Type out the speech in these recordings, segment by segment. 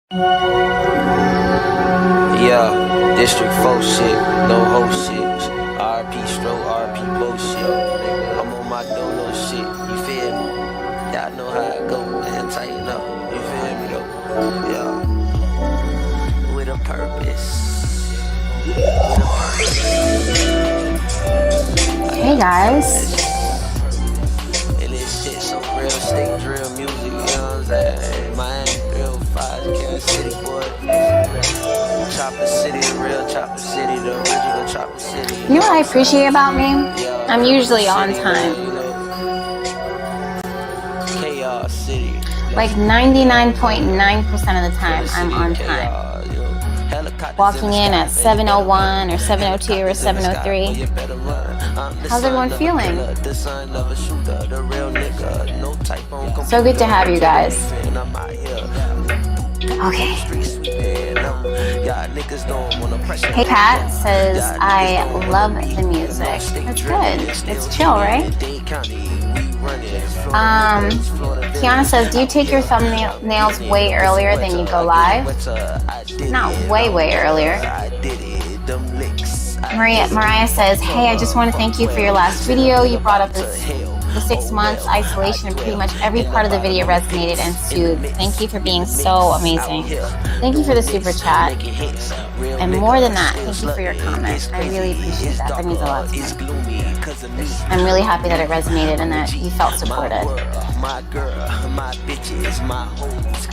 Yeah, District 4 shit, no ho shit. RP stroke, RP bullshit. I'm on my dolo shit, you feel me? Y'all know how it go, man, tighten up, you feel me though? Yeah, with a purpose. Hey guys. And this shit so real, state drill music, you know what I'm saying? Miami 305, Kansas City, boy. Chopper City, the real Chopper City, the original Chopper City. You know what I appreciate about me? I'm usually on time. Chaos City. Like 99.9% of the time, I'm on time. Walking in at 7:01 or 7:02 or 7:03. How's everyone feeling? So good to have you guys. Okay. Hey Pat says, I love the music. That's good. It's chill, right? Kiana says, do you take your thumbnails way earlier than you go live? Not way earlier. Mariah says, hey, I just want to thank you for your last video. You brought up the 6 months isolation, and pretty much every part of the video resonated and soothed. Thank you for being so amazing. Thank you for the super chat. And more than that, thank you for your comment. I really appreciate that. That means a lot to me. I'm really happy that it resonated and that you felt supported.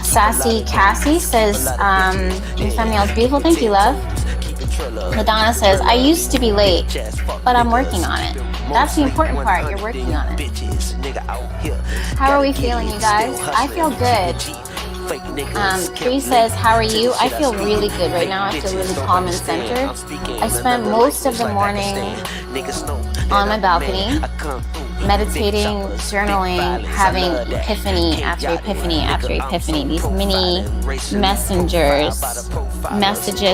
Sassy Cassie says, your thumbnail is beautiful. Thank you, love. Madonna says, I used to be late, but I'm working on it. That's the important part. You're working on it. How are we feeling, you guys? I feel good. Cree says, how are you? I feel really good right now. I feel really calm and centered. I spent most of the morning on my balcony, meditating, journaling, having epiphany after epiphany after epiphany. These mini messages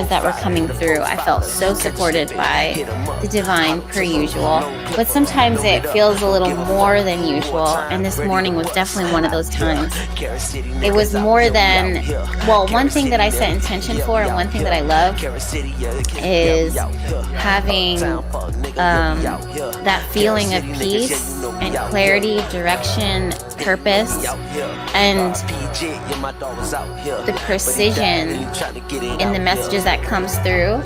that were coming through. I felt so supported by the divine per usual, but sometimes it feels a little more than usual, and this morning was definitely one of those times. It was more than, well, one thing that I set intention for and one thing that I love is having that feeling of peace and clarity, direction, purpose, and the precision in the messages that comes through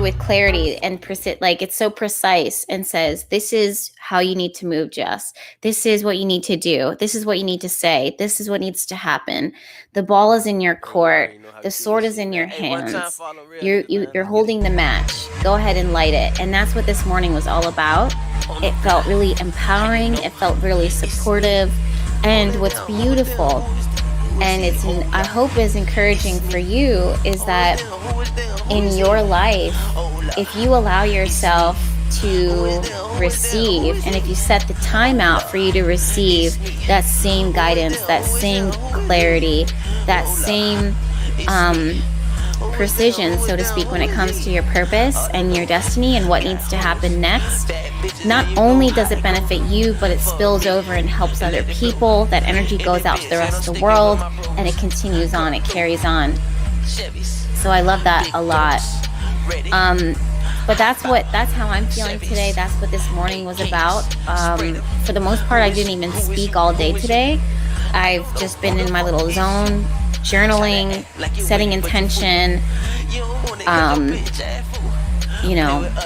with clarity and like it's so precise and says, this is how you need to move, Jess. This is what you need to do. This is what you need to say. This is what needs to happen. The ball is in your court. The sword is in your hands. You're holding the match. Go ahead and light it. And that's what this morning was all about. It felt really empowering. It felt really supportive. And what's beautiful, and I hope is encouraging for you, is that in your life, if you allow yourself to receive, and if you set the time out for you to receive that same guidance, that same clarity, that same precision, so to speak, when it comes to your purpose and your destiny and what needs to happen next, not only does it benefit you, but it spills over and helps other people. That energy goes out to the rest of the world, and it continues on, it carries on. So I love that a lot. But that's how I'm feeling today. That's what this morning was about. For the most part, I didn't even speak all day today. I've just been in my little zone, journaling, setting intention,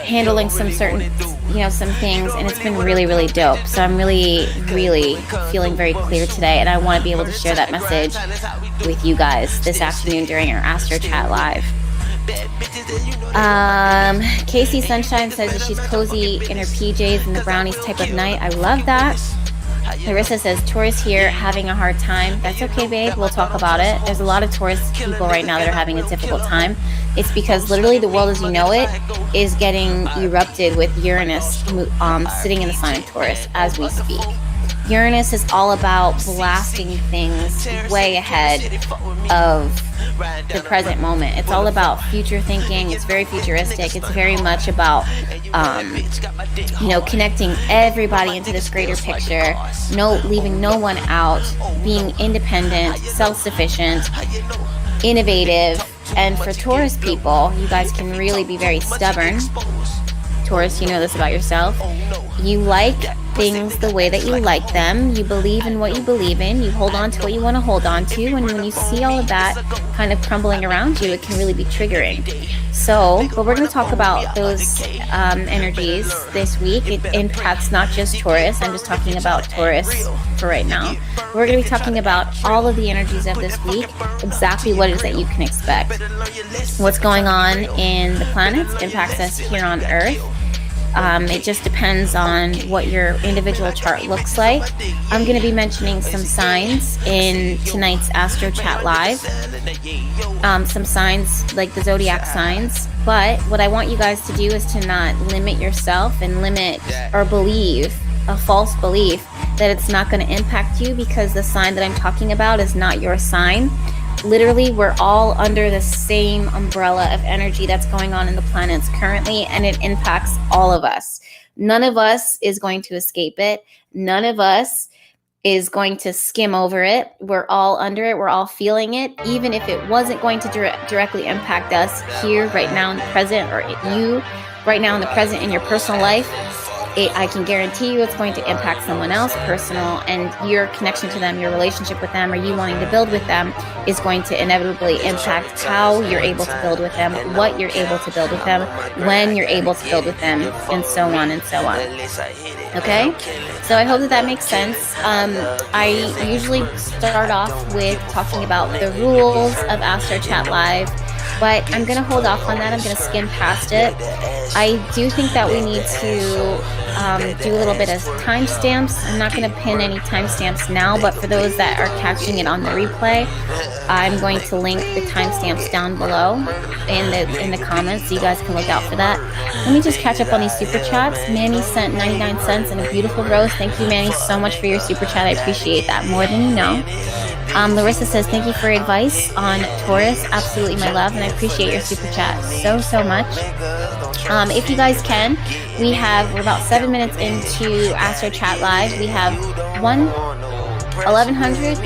handling some things, and it's been really, really dope. So I'm really, really feeling very clear today, and I want to be able to share that message with you guys this afternoon during our Astro Chat Live. Casey Sunshine says that she's cozy in her PJs and the brownies type of night. I love that. Larissa says, Taurus here having a hard time. That's okay, babe. We'll talk about it. There's a lot of Taurus people right now that are having a difficult time. It's because literally the world as you know it is getting erupted with Uranus sitting in the sign of Taurus as we speak. Uranus is all about blasting things way ahead of the present moment. It's all about future thinking. It's very futuristic. It's very much about, connecting everybody into this greater picture. Leaving no one out. Being independent, self-sufficient, innovative. And for Taurus people, you guys can really be very stubborn. Taurus, you know this about yourself. You like things the way that you like them. You believe in what you believe in. You hold on to what you want to hold on to. And when you see all of that kind of crumbling around you, it can really be triggering. But we're going to talk about those energies this week. It impacts not just Taurus. I'm just talking about Taurus for right now. We're going to be talking about all of the energies of this week, exactly what it is that you can expect. What's going on in the planets impacts us here on Earth. It just depends on what your individual chart looks like. I'm going to be mentioning some signs in tonight's Astro Chat Live. Some signs like the zodiac signs. But what I want you guys to do is to not limit yourself and limit or believe a false belief that it's not going to impact you, because the sign that I'm talking about is not your sign. Literally, we're all under the same umbrella of energy that's going on in the planets currently, and it impacts all of us. None of us is going to escape it. None of us is going to skim over it. We're all under it. We're all feeling it. Even if it wasn't going to directly impact us here, right now in the present, or you right now in the present in your personal life, I can guarantee you it's going to impact someone else personal, and your connection to them, your relationship with them, or you wanting to build with them is going to inevitably impact how you're able to build with them, what you're able to build with them, when you're able to build with them, and so on and so on. Okay? So I hope that makes sense. I usually start off with talking about the rules of Astro Chat Live, but I'm going to hold off on that. I'm going to skim past it. I do think that we need to do a little bit of timestamps. I'm not going to pin any timestamps now, but for those that are catching it on the replay, I'm going to link the timestamps down below in the comments, so you guys can look out for that. Let me just catch up on these super chats. Manny sent 99 cents and a beautiful rose. Thank you, Manny, so much for your super chat. I appreciate that more than you know. Larissa says, thank you for your advice on Taurus. Absolutely, my love, and I appreciate your super chat so much. If you guys can, we're about 7 minutes into Astro Chat Live. We have 1,100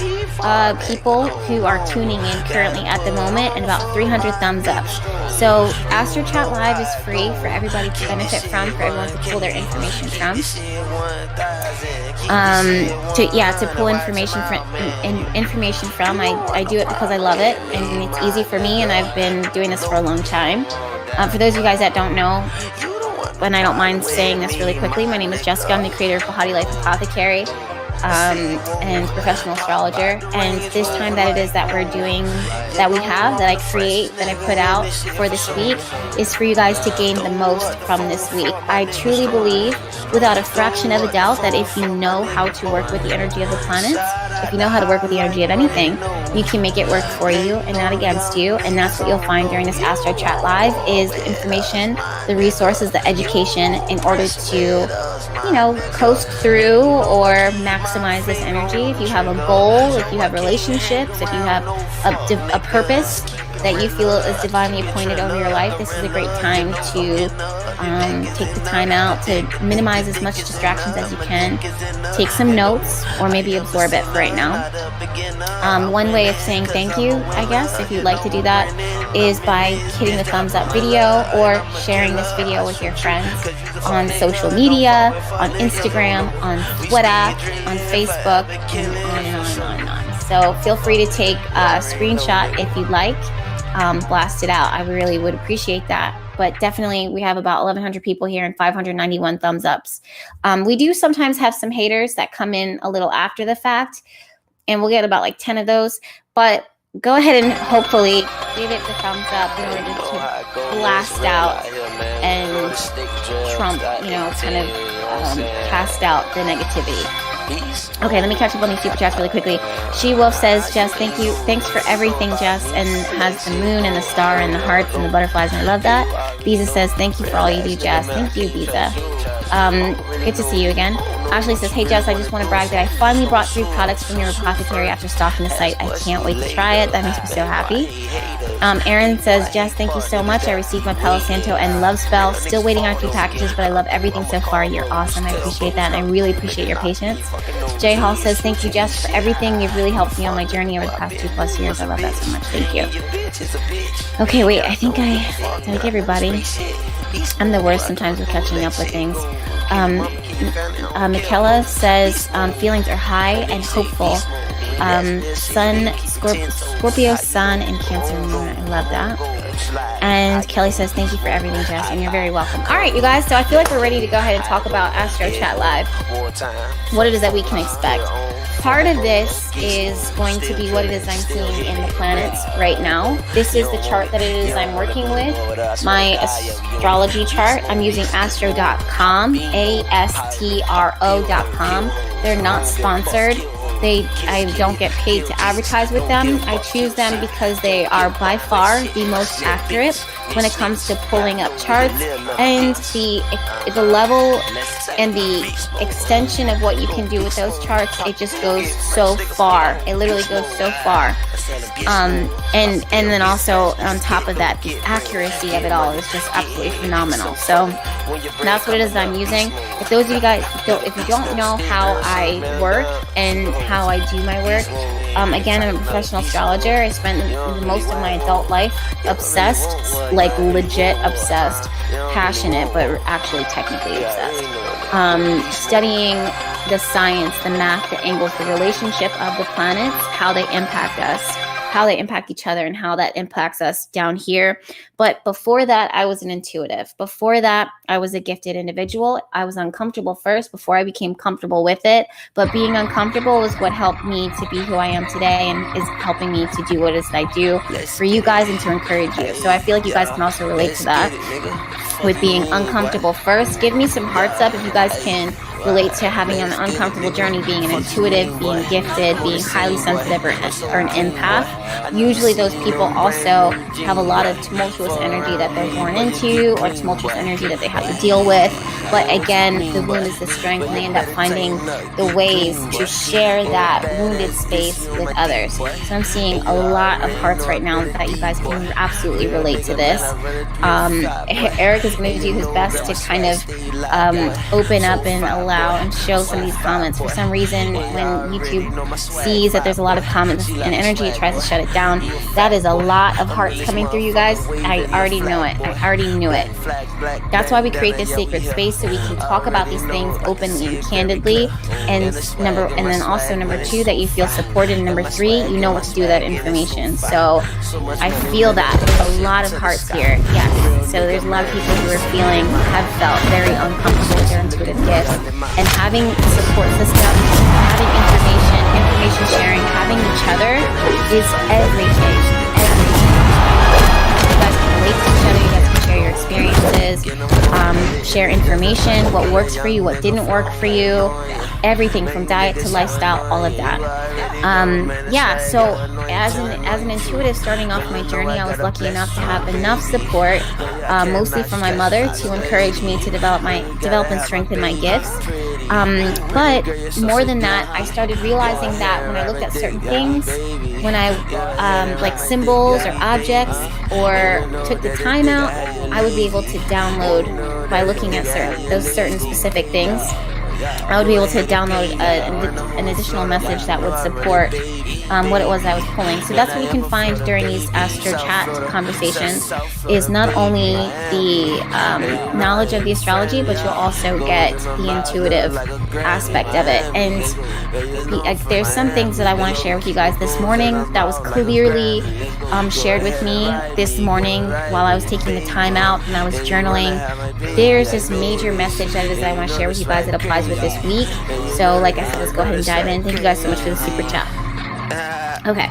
people who are tuning in currently at the moment, and about 300 thumbs up. So Astro Chat Live is free for everybody to benefit from, for everyone to pull their information from. To pull information from. I do it because I love it, and it's easy for me, and I've been doing this for a long time. For those of you guys that don't know, and I don't mind saying this really quickly, my name is Jessica. I'm the creator of Brawlhalla Life Apothecary, and professional astrologer. And this time that it is that we're doing, that I create, that I put out for this week, is for you guys to gain the most from this week. I truly believe, without a fraction of a doubt, that if you know how to work with the energy of the planets, if you know how to work with the energy of anything, you can make it work for you and not against you. And that's what you'll find during this Astro Chat Live, is the information, the resources, the education, in order to, coast through or maximize this energy. If you have a goal, if you have relationships, if you have a purpose that you feel is divinely appointed over your life, this is a great time to take the time out to minimize as much distractions as you can. Take some notes, or maybe absorb it for right now. One way of saying thank you, I guess, if you'd like to do that, is by hitting the thumbs up video or sharing this video with your friends on social media, on Instagram, on Twitter, on Facebook, and on and on and on and on. So feel free to take a screenshot if you'd like. Blast it out. I really would appreciate that. But definitely, we have about 1,100 people here and 591 thumbs ups. We do sometimes have some haters that come in a little after the fact, and we'll get about like 10 of those. But go ahead and hopefully give it the thumbs up in order to blast out and trump, kind of cast out the negativity. Okay, let me catch up on these super chats really quickly. She Wolf says, Jess, thank you. Thanks for everything, Jess, and has the moon and the star and the hearts and the butterflies, and I love that. Biza says, thank you for all you do, Jess. Thank you, Biza. Good to see you again. Ashley says, hey Jess, I just want to brag that I finally brought 3 products from your apothecary after stalking the site. I can't wait to try it. That makes me so happy. Aaron says, Jess, thank you so much. I received my Palo Santo and Love Spell. Still waiting on a few packages, but I love everything so far. You're awesome. I appreciate that, and I really appreciate your patience. Jay Hall says, thank you, Jess, for everything. You've really helped me on my journey over the past 2+ years. I love that so much. Thank you. Okay, wait, I think did I get everybody? I'm the worst sometimes with catching up with things. Michaela says, feelings are high and hopeful. Scorpio Sun and Cancer Moon. I love that. And Kelly says, thank you for everything, Jess, and you're very welcome. All right, you guys, so I feel like we're ready to go ahead and talk about Astro Chat Live. What it is that we can expect. Part of this is going to be what it is I'm seeing in the planets right now. This is the chart that it is I'm working with, my astrology chart. I'm using astro.com, astro.com. They're not sponsored. I don't get paid to advertise with them. I choose them because they are by far the most accurate when it comes to pulling up charts, and the level and the extension of what you can do with those charts. It just goes so far. It literally goes so far. And then also on top of that, the accuracy of it all is just absolutely phenomenal. So that's what it is I'm using. If those of you guys, if you don't know how I work and how I do my work, again, I'm a professional astrologer. I spent most of my adult life obsessed, like legit obsessed, passionate, but actually technically obsessed. Studying the science, the math, the angles, the relationship of the planets, how they impact us, how they impact each other, and how that impacts us down here. But before that, I was an intuitive. Before that, I was a gifted individual. I was uncomfortable first before I became comfortable with it. But being uncomfortable is what helped me to be who I am today, and is helping me to do what it is that I do for you guys and to encourage you. So I feel like you guys can also relate to that with being uncomfortable first. Give me some hearts up if you guys can relate to having an uncomfortable journey, being an intuitive, being gifted, being highly sensitive, or an empath. Usually those people also have a lot of tumultuous energy that they're born into, or tumultuous energy that they have to deal with. But again, the wound is the strength, and they end up finding the ways to share that wounded space with others. So I'm seeing a lot of hearts right now that you guys can absolutely relate to this. Eric is going to do his best to kind of open up and allow and show some of these comments. For some reason, when YouTube sees that there's a lot of comments and energy, it tries to shut it down. That is a lot of hearts coming through, you guys. I already know it. I already knew it. That's why we create this sacred space, so we can talk about these things openly and candidly. And then also number 2, that you feel supported. And number 3, you know what to do with that information. So I feel that a lot of hearts here. Yes. So there's a lot of people who have felt very uncomfortable with their intuitive gifts, and having a support system, having information sharing, having each other is everything. You guys can relate to each other. You guys can share your experiences, share information, what works for you, what didn't work for you, everything from diet to lifestyle, all of that. So as an intuitive starting off my journey, I was lucky enough to have enough support, mostly from my mother, to encourage me to develop and strengthen my gifts. But more than that, I started realizing that when I looked at certain things, when I like symbols or objects, or took the time out, I would be able to download by looking at those certain specific things. I would be able to download an additional message that would support what it was I was pulling. So that's what you can find during these Astro Chat conversations, is not only the knowledge of the astrology, but you'll also get the intuitive aspect of it. And there's some things that I want to share with you guys this morning that was clearly shared with me this morning while I was taking the time out and I was journaling. There's this major message that I want to share with you guys that applies with this week. So like I said, let's go ahead and dive in. Thank you guys so much for the super chat. Okay,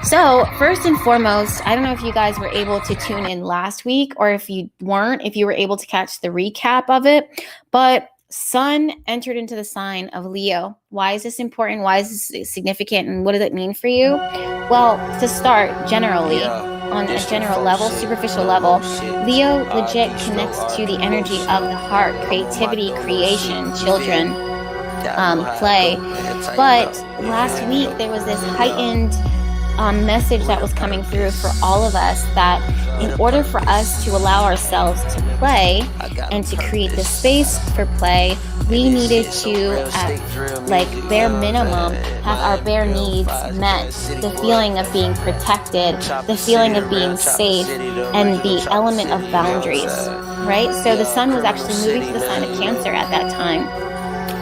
so first and foremost, I don't know if you guys were able to tune in last week, or if you weren't, if you were able to catch the recap of it, but Sun entered into the sign of Leo. Why is this important? Why is this significant? And what does it mean for you? Well, to start, generally, on a general level, superficial level, Leo legit connects to the energy of the heart, creativity, creation, children, play. But last week there was this heightened message that was coming through for all of us, that in order for us to allow ourselves to play and to create the space for play, we needed to, at like bare minimum, have our bare needs met. The feeling of being protected, the feeling of being safe, and the element of boundaries, right? So the sun was actually moving to the sign of Cancer at that time.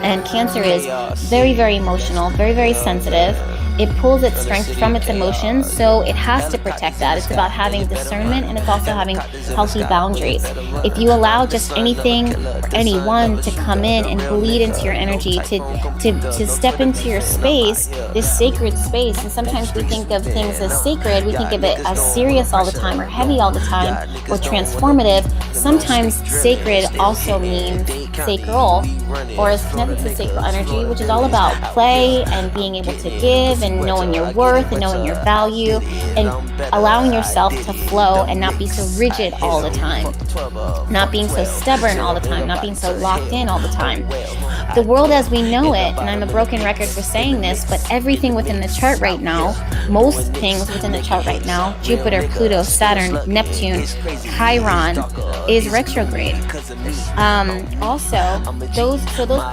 And Cancer is very, very emotional, very, very sensitive. It pulls its strength from its emotions, so it has to protect that. It's about having discernment, and it's also having healthy boundaries. If you allow just anything or anyone to come in and bleed into your energy, to step into your space, this sacred space, and sometimes we think of things as sacred, we think of it as serious all the time, or heavy all the time, or transformative. Sometimes sacred also means sacral, or is connected to sacral energy, which is all about play and being able to give, and knowing your worth and knowing your value, and allowing yourself to flow and not be so rigid all the time, not being so stubborn all the time, not being so locked in all the time. The world as we know it, and I'm a broken record for saying this, but everything within the chart right now, most things within the chart right now, Jupiter, Pluto, Saturn, Neptune, Chiron, is retrograde. Also, those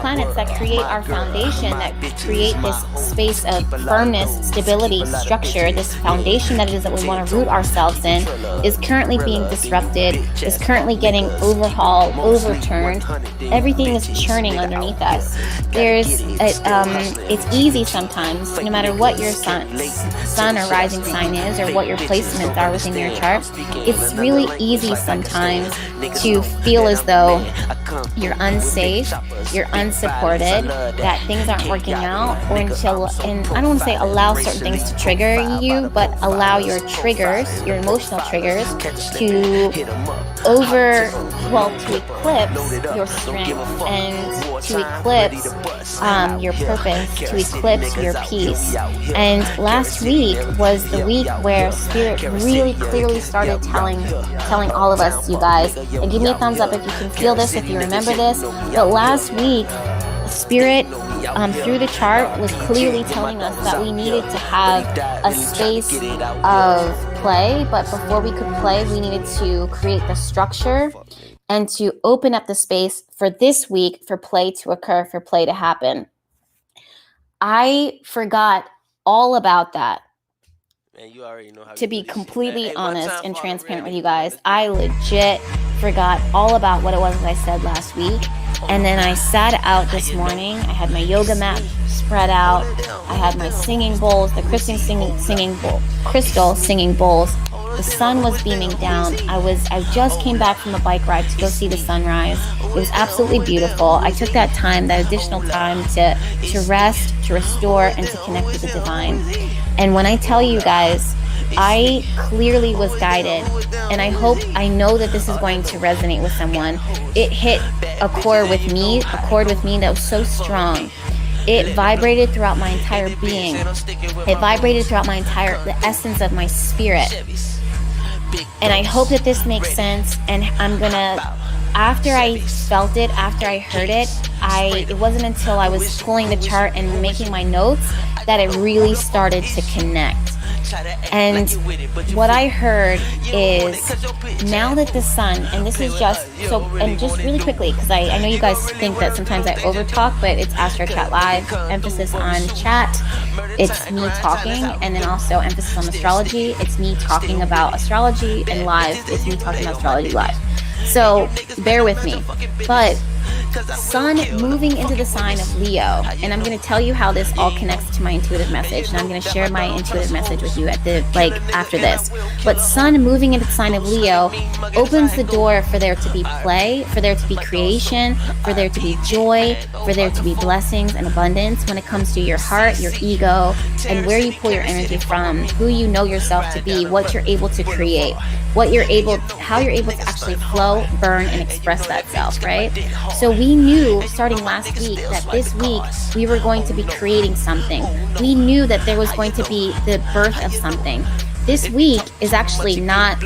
planets that create our foundation, that create this space of firmness, stability, structure, this foundation that it is that we want to root ourselves in, is currently being disrupted, is currently getting overhauled, overturned. Everything is churning underneath us. It's easy sometimes, no matter what your sun or rising sign is, or what your placements are within your chart, it's really easy sometimes to feel as though you're unsafe, you're unsupported, that things aren't working out, and I don't want to say allow certain things to trigger you, but allow your triggers, your emotional triggers, to eclipse your strength, and to eclipse your purpose, to eclipse your peace. And last week was the week where Spirit really clearly started telling all of us, you guys, and give me a thumbs up if you can feel this, if you remember this, but last week Spirit through the chart was clearly telling us that we needed to have a space of play, but before we could play, we needed to create the structure and to open up the space for this week for play to occur, for play to happen. I forgot all about that. Man, you already know how to be completely honest and transparent with you guys, I legit forgot all about what it was that I said last week. And then I sat out this morning. I had my yoga mat spread out. I had my singing bowls, the crystal singing bowls. The sun was beaming down. I just came back from a bike ride to go see the sunrise. It was absolutely beautiful. I took that additional time to rest, to restore, and to connect with the divine. And when I tell you guys, I clearly was guided, and I know that this is going to resonate with someone. It hit a chord with me that was so strong. It vibrated throughout my entire being. It vibrated throughout the essence of my spirit. And I hope that this makes sense. And I'm gonna, after I felt it, after I heard it, it wasn't until I was pulling the chart and making my notes that it really started to connect. And what I heard is, now that the sun, and this is just really quickly, because I know you guys think that sometimes I overtalk, but it's Astro Chat Live, emphasis on chat, it's me talking, and then also emphasis on astrology, it's me talking about astrology, and live, it's me talking about astrology live. So bear with me. But Sun moving into the sign of Leo, and I'm going to tell you how this all connects to my intuitive message, and I'm going to share my intuitive message with you after this. But Sun moving into the sign of Leo opens the door for there to be play, for there to be creation, for there to be joy, for there to be blessings and abundance when it comes to your heart, your ego, and where you pull your energy from, who you know yourself to be, what you're able to create, how you're able to actually flow, burn, and express that self, right? So we knew starting last week that this week we were going to be creating something. We knew that there was going to be the birth of something. this week is actually not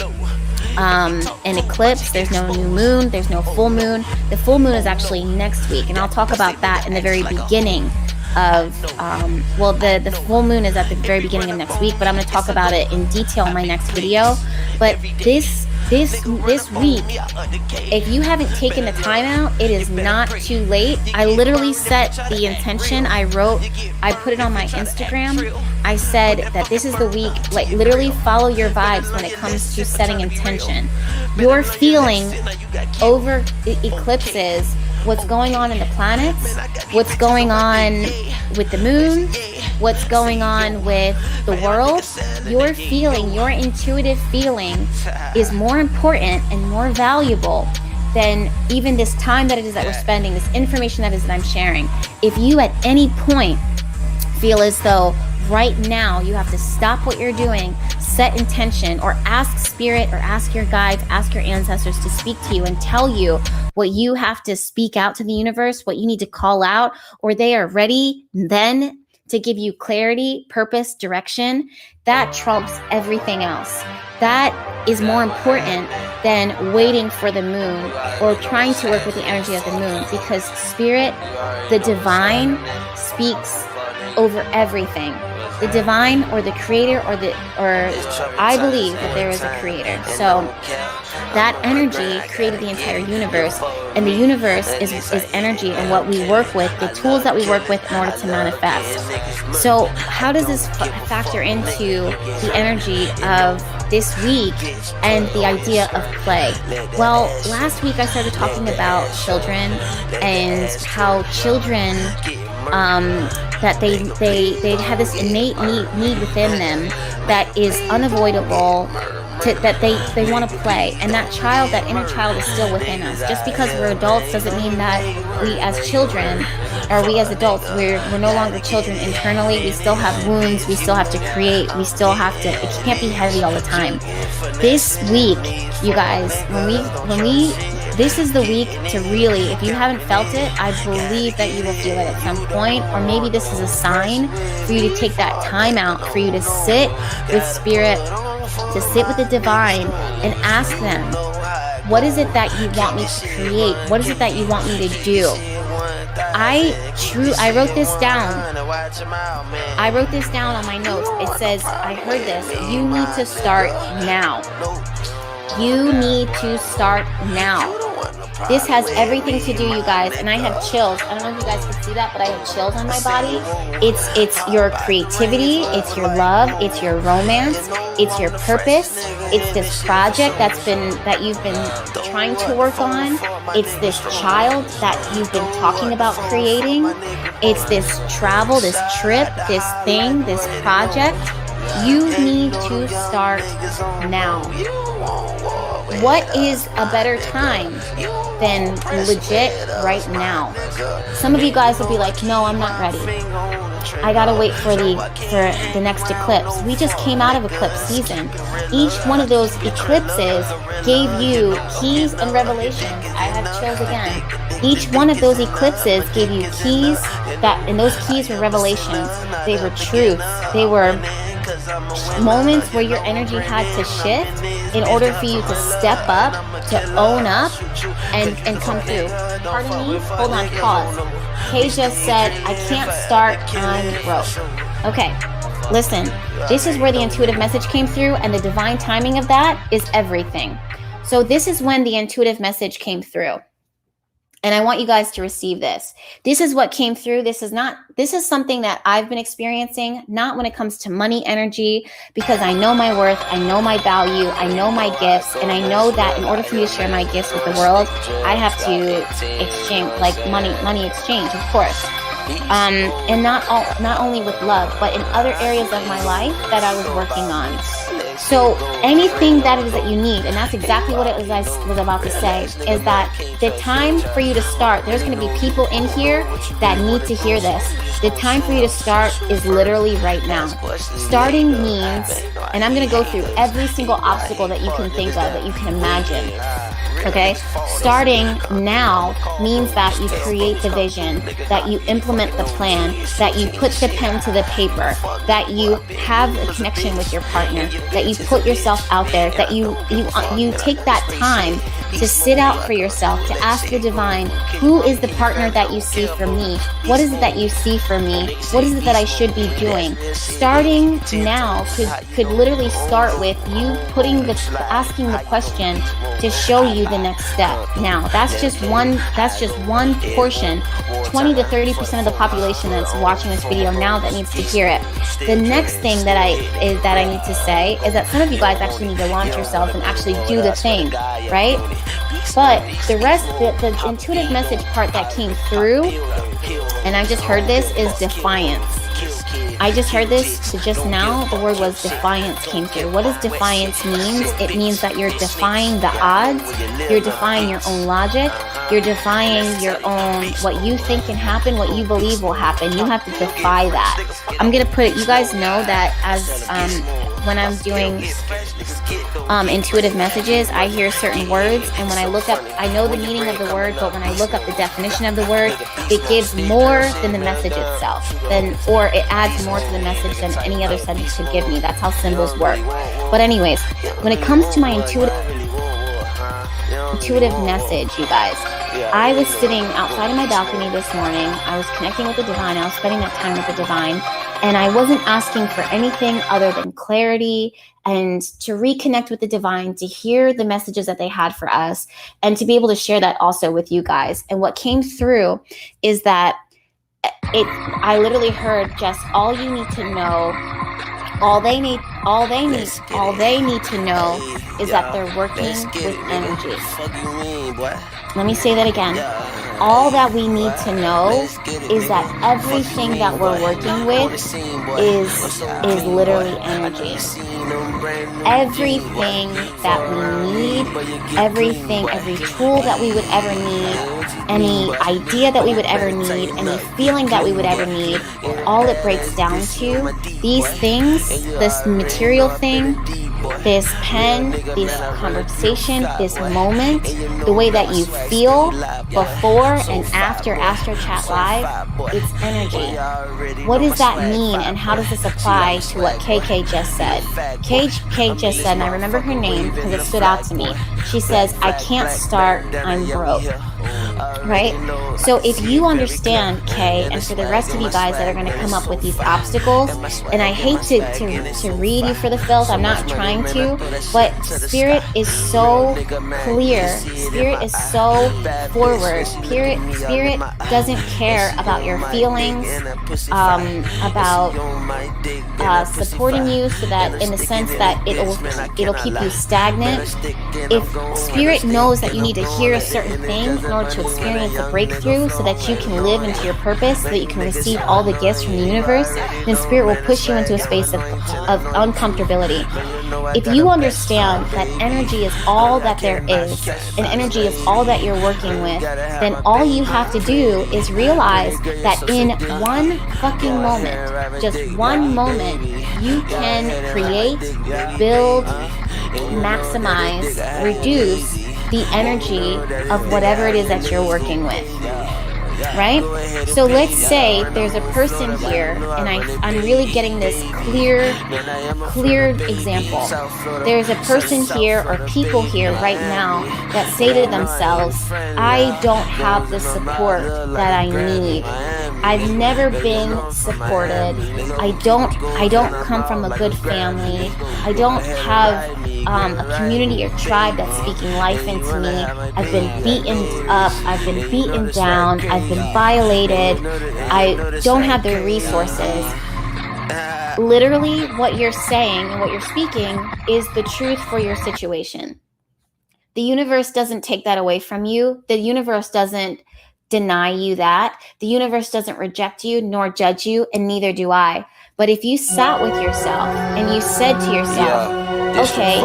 an eclipse. There's no new moon. There's no full moon. The full moon is actually next week, and I'll talk about that in the very beginning of the full moon is at the very beginning of next week, but I'm going to talk about it in detail in my next video. But this week, if you haven't taken the time out, it is not too late. I literally set the intention. I put it on my Instagram. I said that this is the week, like literally follow your vibes when it comes to setting intention. Your feeling over eclipses, what's going on in the planets, what's going on with the moon, what's going on with the world, your feeling, your intuitive feeling is more important and more valuable than even this time that it is that we're spending, this information that I'm sharing. If you at any point feel as though right now you have to stop what you're doing, set intention, or ask spirit or ask your guides, ask your ancestors to speak to you and tell you what you have to speak out to the universe, what you need to call out, or they are ready then to give you clarity, purpose, direction, that trumps everything else. That is more important than waiting for the moon or trying to work with the energy of the moon, because spirit, the divine, speaks over everything. The divine or the creator or I believe that there is a creator. So that energy created the entire universe, and the universe is energy and what we work with, the tools that we work with in order to manifest. So how does this factor into the energy of this week and the idea of play? Well, last week I started talking about children and how children that they have this innate need within them that is unavoidable, that they want to play, and that inner child is still within us. Just because we're adults doesn't mean that we as children, or we as adults, we're no longer children internally. We still have wounds, we still have to create, it can't be heavy all the time. This week, you guys, this is the week to really, if you haven't felt it, I believe that you will feel it at some point, or maybe this is a sign for you to take that time out, for you to sit with spirit, to sit with the divine and ask them, what is it that you want me to create? What is it that you want me to do? I wrote this down. I wrote this down on my notes. It says, I heard this, you need to start now. You need to start now. This has everything to do, you guys, and I have chills. I don't know if you guys can see that, but I have chills on my body. It's your creativity, it's your love, it's your romance, it's your purpose, it's this project that you've been trying to work on. It's this child that you've been talking about creating. It's this travel, this trip, this thing, this project. You need to start now. What is a better time than legit right now? Some of you guys will be like, no, I'm not ready. I gotta wait for the next eclipse. We just came out of eclipse season. Each one of those eclipses gave you keys and revelations. I have chills again. Each one of those eclipses gave you keys, and those keys were revelations. They were truths. They were moments where your energy had to shift in order for you to step up, to own up, and come through. Pardon me? Hold on, pause. Kay just said, I can't start, I'm broke. Okay, listen, this is where the intuitive message came through, and the divine timing of that is everything. So this is when the intuitive message came through. And I want you guys to receive this. This is what came through. This is something that I've been experiencing, not when it comes to money energy, because I know my worth, I know my value, I know my gifts, and I know that in order for me to share my gifts with the world, I have to exchange, like money exchange, of course. And not only with love, but in other areas of my life that I was working on. So anything that it is that you need, and that's exactly what it was I was about to say, is that the time for you to start, there's going to be people in here that need to hear this. The time for you to start is literally right now. Starting means, and I'm going to go through every single obstacle that you can think of, that you can imagine. Okay, starting now means that you create the vision, that you implement the plan, that you put the pen to the paper, that you have a connection with your partner, that you put yourself out there, that you take that time to sit out for yourself, to ask the divine, who is the partner that you see for me? What is it that you see for me? What is it that I should be doing? Starting now could literally start with you asking the question to show you the next step. Now, that's just one portion, 20 to 30% of the population that's watching this video now that needs to hear it. The next thing that I need to say is that some of you guys actually need to launch yourself and actually do the thing, right? But the rest, the intuitive message part that came through, and I just heard this, is defiance. I just heard this just now. The word was defiance came through. What does defiance mean? It means that you're defying the odds. You're defying your own logic. You're defying your own, what you think can happen, what you believe will happen. You have to defy that. I'm going to put it, you guys know that as when I'm doing intuitive messages, I hear certain words, and when I look up, I know the meaning of the word, but when I look up the definition of the word, it gives more than the message itself, or it adds more to the message than any other sentence could give me. That's how symbols work. But anyways, when it comes to my intuitive message, you guys, I was sitting outside of my balcony this morning. I was connecting with the divine. I was spending that time with the divine, and I wasn't asking for anything other than clarity and to reconnect with the divine, to hear the messages that they had for us, and to be able to share that also with you guys. And what came through is that I literally heard just all you need to know, all they need to know is that they're working with energy. Let me say that again. All that we need to know is that everything that we're working with is literally energy. Everything that we need, every tool that we would ever need, any idea that we would ever need, any feeling that we would ever need, all it breaks down to, these things, this material thing, this pen, this conversation, this moment, the way that you feel before and after Astro Chat Live, it's energy. What does that mean, and how does this apply to what KK just said? KK just said, and I remember her name because it stood out to me. She says, I can't start, I'm broke. Right? So if you understand, Kay, and for the rest of you guys that are going to come up with these obstacles, and I hate to read you for the filth, I'm not trying to, but Spirit is so clear. Spirit is so forward. Spirit doesn't care about your feelings, about supporting you, so that in the sense that it'll keep you stagnant. If Spirit knows that you need to hear a certain thing in order to experience a breakthrough so that you can live into your purpose, so that you can receive all the gifts from the universe, then Spirit will push you into a space of uncomfortability. If you understand that energy is all that there is, and energy is all that you're working with, then all you have to do is realize that in one fucking moment, just one moment, you can create, build, maximize, reduce the energy of whatever it is that you're working with, right? So let's say there's a person here, and I'm really getting this clear example. There's a person here or people here right now that say to themselves, I don't have the support that I need. I've never been supported. I don't come from a good family. I don't have a community or tribe that's speaking life into me. I've been beaten up. I've been beaten down. I've been violated. I don't have the resources. Literally, what you're saying and what you're speaking is the truth for your situation. The universe doesn't take that away from you. The universe doesn't deny you that. The universe doesn't reject you nor judge you, and neither do I. But if you sat with yourself and you said to yourself, okay,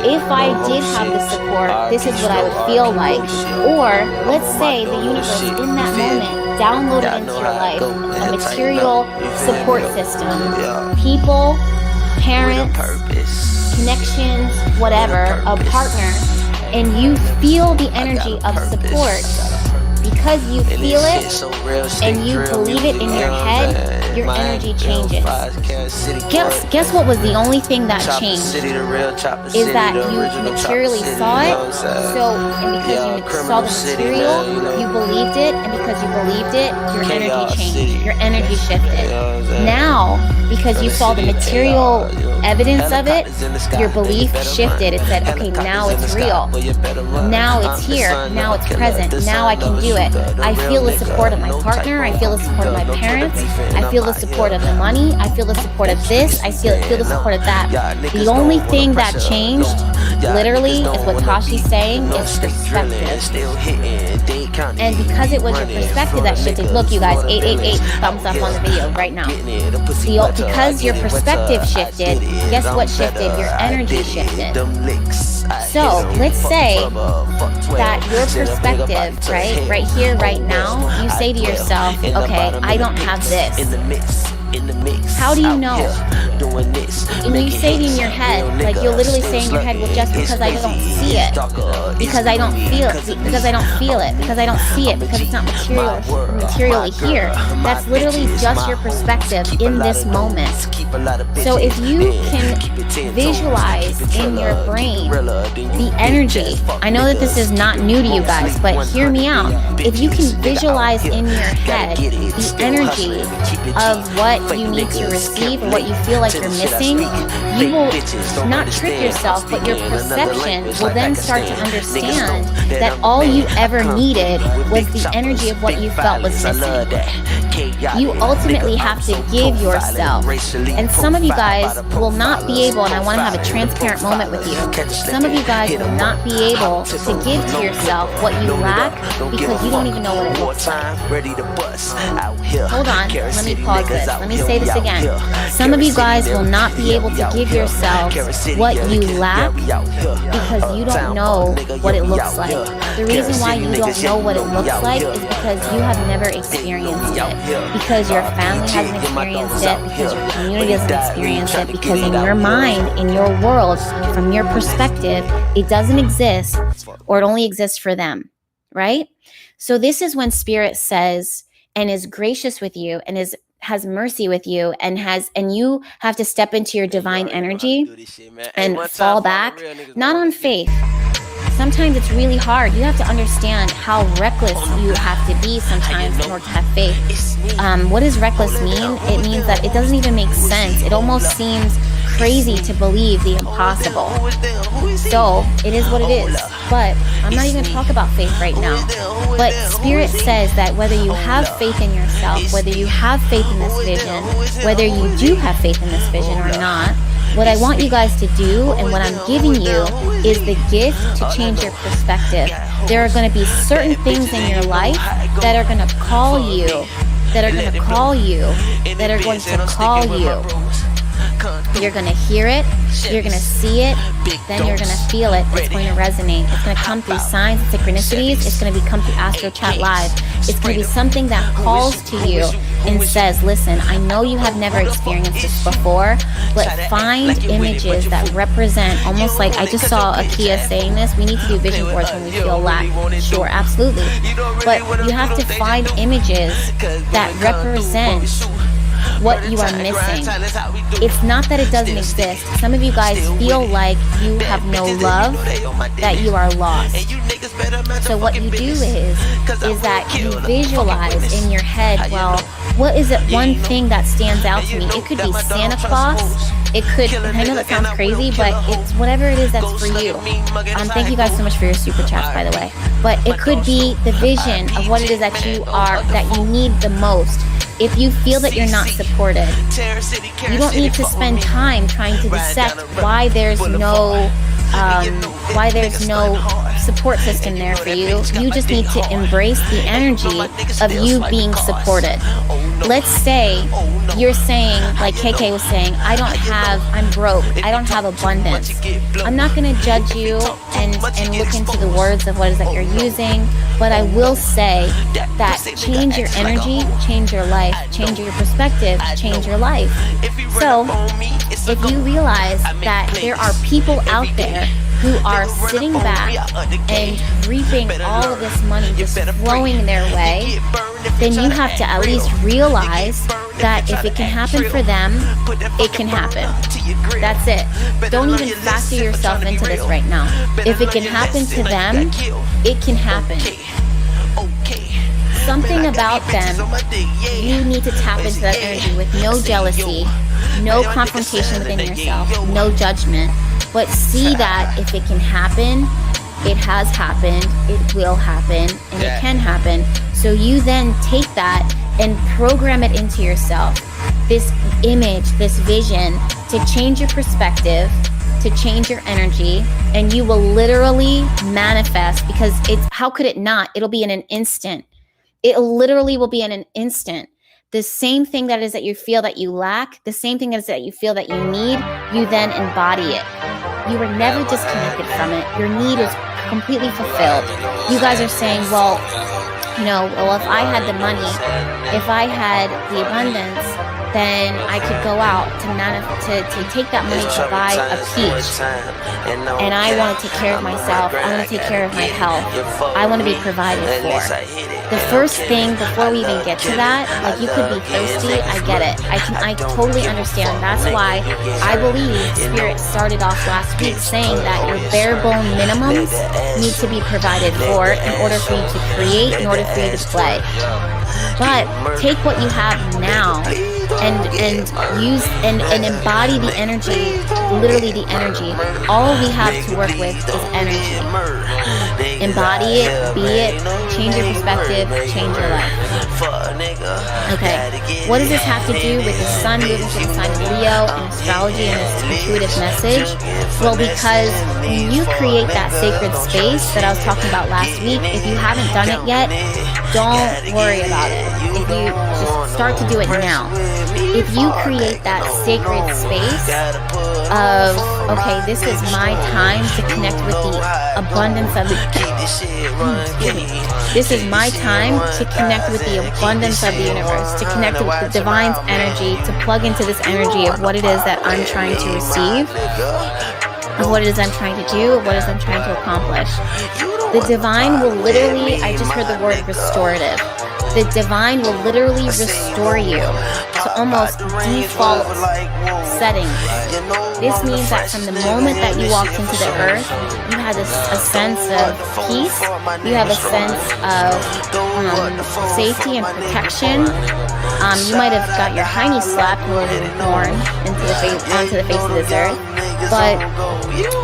if I did have the support, this is what I would feel like. Or let's say the universe in that moment downloaded into your life a material support system, people, parents, connections, whatever, a partner and you feel the energy of support, because you feel it and you believe it in your head, your energy changes. Guess what was the only thing that changed? Is that you materially saw it. And because you saw the material, you believed it, and because you believed it, your energy changed. Your energy shifted. Now, because you saw the material evidence of it, your belief shifted. It said, okay, now it's real. Now it's here. Now it's present. Now I can do it. I feel the support of my partner. I feel the support of my parents. I feel the support of the money. I feel the support of this. I feel the support of that. The only thing that changed, literally, is what Tashi's saying, is perspective. And because it was your perspective that shifted, look, you guys, 888 thumbs up on the video right now. Because your perspective shifted, guess what shifted? Your energy shifted. So let's say that your perspective, right here, right now, you say to yourself, okay, I don't have this. How do you know? And you say it in your head, like you'll literally say in your head, well, just because I don't see it, because I don't feel it, because I don't feel it, because I don't see it, because it's not materially here. That's literally just your perspective in this moment. So if you can visualize in your brain the energy, I know that this is not new to you guys, but hear me out. If you can visualize in your head the energy of what you need to receive or what you feel like you're missing, you will not trick yourself, but your perception will then start to understand that all you ever needed was the energy of what you felt was missing. You ultimately have to give yourself, and some of you guys will not be able, and I want to have a transparent moment with you, some of you guys will not be able to give to yourself what you lack because you don't even know what it looks like. Hold on, let me pause this. Let me say this again. Some of you guys will not be able to give yourselves what you lack because you don't know what it looks like. The reason why you don't know what it looks like is because you have never experienced it, because your family hasn't experienced it, because your community hasn't experienced it, because in your mind, in your world, from your perspective, it doesn't exist, or it only exists for them, right? So this is when Spirit says and is gracious with you and has mercy with you and you have to step into your divine energy and fall back, not on faith. Sometimes it's really hard. You have to understand how reckless you have to be sometimes in order to have faith. What does reckless mean? It means that it doesn't even make sense. It almost seems crazy to believe the impossible. So it is what it is. But I'm not even going to talk about faith right now. But Spirit says that whether you have faith in yourself, whether you have faith in this vision, whether you do have faith in this vision or not, what I want you guys to do and what I'm giving you is the gift to change your perspective. There are going to be certain things in your life that are going to call you, that are going to call you, that are going to call you. You're going to hear it, you're going to see it, then you're going to feel it. It's going to resonate. It's going to come through signs and synchronicities. It's going to come through Astro Chat Live. It's going to be something that calls to you and says, listen, I know you have never experienced this before, but find images that represent, almost like, I just saw Akia saying this, we need to do vision boards when we feel lack. Sure, absolutely. But you have to find images that represent what you are missing. It's not that it doesn't exist. Some of you guys feel like you have no love, that you are lost. So what you do is that you visualize in your head, well, what is it one thing that stands out to me? It could be Santa Claus. It could, I know that sounds crazy, but it's whatever it is that's for you. Thank you guys so much for your super chats, by the way. But it could be the vision of what it is that you need the most. If you feel that you're not supported, you don't need to spend time trying to dissect why there's no support system there for you. You just need to embrace the energy of you being supported. Let's say you're saying, like KK was saying, I'm broke, I don't have abundance. I'm not going to judge you and look into the words of what it is that you're using, but I will say that change your energy, change your life, change your perspective, change your life. So if you realize that there are people out there who are sitting back and reaping all of this money just flowing their way, then you have to at least realize that if it can happen for them, it can happen. That's it. Don't even factor yourself into this right now. If it can happen to them, it can happen. Something about them, you need to tap into that energy with no jealousy, no confrontation within yourself, no judgment, but see that if it can happen, it has happened, it will happen, and it can happen. So you then take that and program it into yourself, this image, this vision, to change your perspective, to change your energy, and you will literally manifest, because how could it not? It'll be in an instant. It literally will be in an instant. The same thing that is that you feel that you lack, the same thing that you feel that you need, you then embody it. You were never disconnected from it. Your need is completely fulfilled. You guys are saying, well, if I had the money, if I had the abundance, then I could go out to take that money to buy a peach. And I want to take care of myself. I want to take care of my health. I want to be provided for. The first thing, before we even get to that, like, you could be thirsty. I get it. I totally understand. That's why I believe Spirit started off last week saying that your bare bone minimums need to be provided for in order for you to create, in order for you to play. But take what you have now and use and embody the energy, literally the energy. All we have to work with is energy. Embody it, be it, change your perspective, change your life. Okay, what does this have to do with the sun moving to the sign of Leo and astrology and this intuitive message? Well, because when you create that sacred space that I was talking about last week, if you haven't done it yet, don't worry about it. If you just start to do it now. If you create that sacred space of, okay, this is my time to connect with the abundance of this is my time to connect with the abundance of the universe, to connect with the divine's energy, to plug into this energy of what it is that I'm trying to receive, of what it is I'm trying to do, of what it is I'm trying to accomplish. The divine will literally, I just heard the word restorative. The divine will literally restore you to almost default settings. This means that from the moment that you walked into the earth, you had a sense of peace, you have a sense of safety and protection. You might have got your hiney slapped when you were born onto the face of this earth,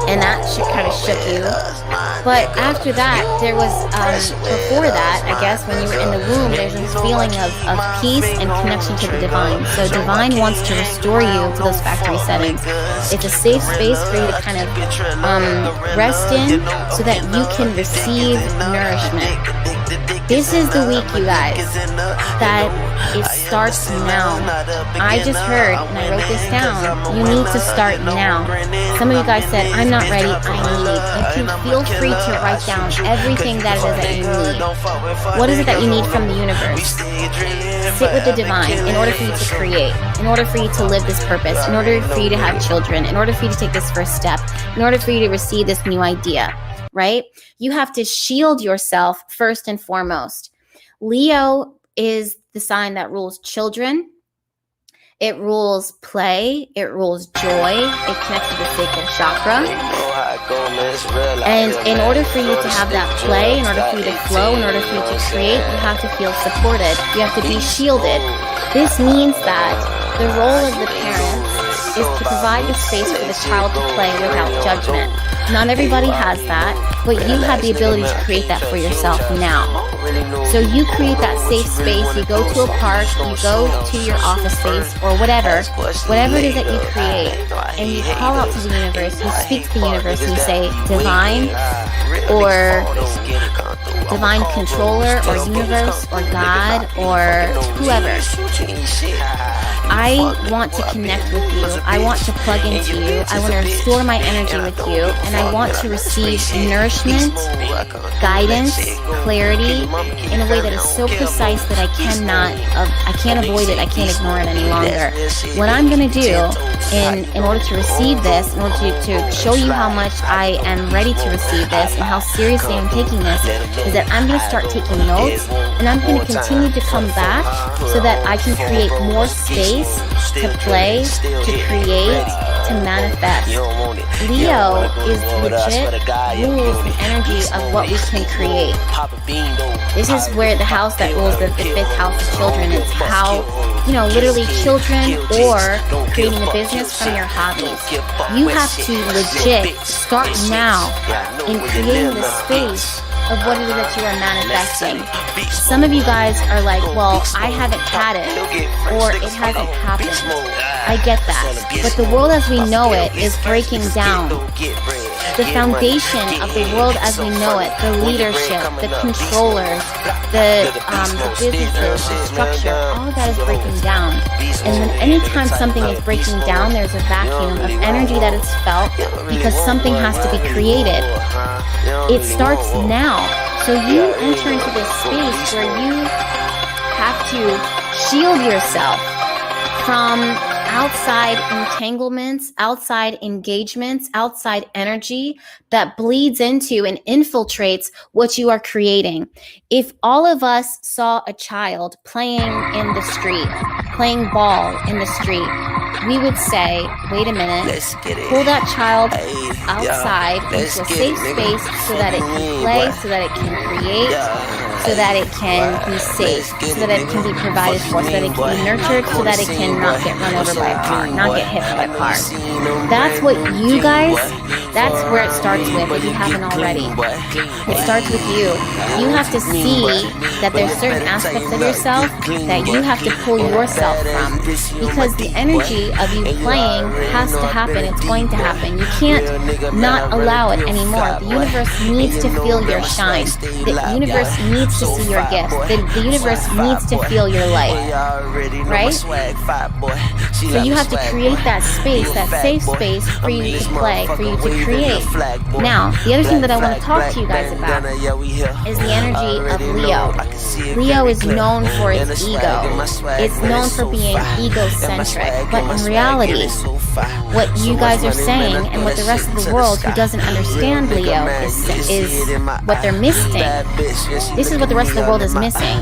and that kind of shook you. But after that, there was, before that, I guess, when you were in the womb, there's this feeling of peace and connection to the divine. So divine wants to restore you to those factory settings. It's a safe space for you to kind of rest in so that you can receive nourishment. This is the week, you guys, that it starts now. I just heard, and I wrote this down, you need to start now. Some of you guys said, I'm not ready, I need. You can feel free to write down everything that it is that you need. What is it that you need from the universe? Sit with the divine in order for you to create, in order for you to live this purpose, in order for you to have children, in order for you to take this first step, in order for you to receive this new idea. Right? You have to shield yourself first and foremost. Leo is the sign that rules children. It rules play. It rules joy. It connects to the sacral chakra. And in order for you to have that play, in order for you to flow, in order for you to create, you have to feel supported. You have to be shielded. This means that the role of the parents is to provide the space for the child to play without judgment. Not everybody has that, but you have the ability to create that for yourself now. So you create that safe space, you go to a park, you go to your office space, or whatever it is that you create, and you call out to the universe, you speak to the universe, and you say, divine, or divine controller, or universe, or God, or whoever. I want to connect with you. I want to plug into you. I want to restore my energy with you. And I want to receive nourishment, guidance, clarity in a way that is so precise that I can't avoid it. I can't ignore it any longer. What I'm going to do in order to receive this, in order to show you how much I am ready to receive this and how seriously I'm taking this, is that I'm going to start taking notes, and I'm going to continue to come back so that I can create more space to play, to create, to manifest. Leo is legit rules the energy of what we can create. This is where the house that rules the fifth house of children. It's how, literally children or creating a business from your hobbies. You have to legit start now in creating the space of what it is that you are manifesting. Some of you guys are like, well, I haven't had it, or it hasn't happened. I get that. But the world as we know it is breaking down. The foundation of the world as we know it, the leadership, the controllers, the businesses, the structure, all of that is breaking down. And then anytime something is breaking down, there's a vacuum of energy that is felt because something has to be created. It starts now. So you enter into this space where you have to shield yourself from outside entanglements, outside engagements, outside energy that bleeds into and infiltrates what you are creating. If all of us saw a child playing in the street, playing ball in the street, we would say, wait a minute, pull that child outside into a safe space so that it can play, so that it can create, so that it can be safe, so that it can be provided for, so that it can be nurtured, so that it can not get run over by a car, not get hit by a car. That's what you guys, that's where it starts with if you haven't already. It starts with you. You have to see that there's certain aspects of yourself that you have to pull yourself from, because the energy of you playing has to happen. It's going to happen. You can't not allow it anymore. The universe needs to feel your shine. The universe needs to see your gifts. The universe needs to feel your light. Right? So you have to create that space, that safe space for you to play, for you to create. Now, the other thing that I want to talk to you guys about is the energy of Leo. Leo is known for its ego. It's known for being egocentric. But in reality, what you guys are saying and what the rest of the world who doesn't understand Leo is what they're missing. This is what the rest of the world is missing.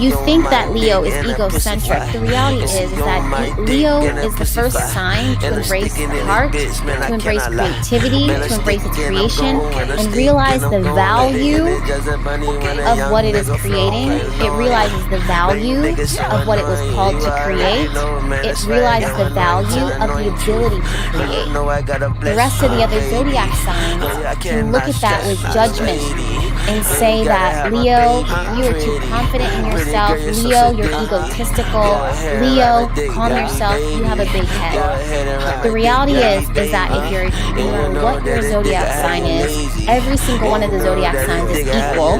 You think that Leo is egocentric. The reality is that Leo is the first sign to embrace the heart, to embrace creativity, to embrace its creation, and realize the value of what it is creating. It realizes the value of what it was called to create. It realizes the value of the ability to create. The rest of the other zodiac signs can look at that with judgment and say that, Leo, you are too confident in yourself. Leo, you're egotistical. Leo, calm yourself. You have a big head. The reality is that if you're, no matter what your zodiac sign is, every single one of the zodiac signs is equal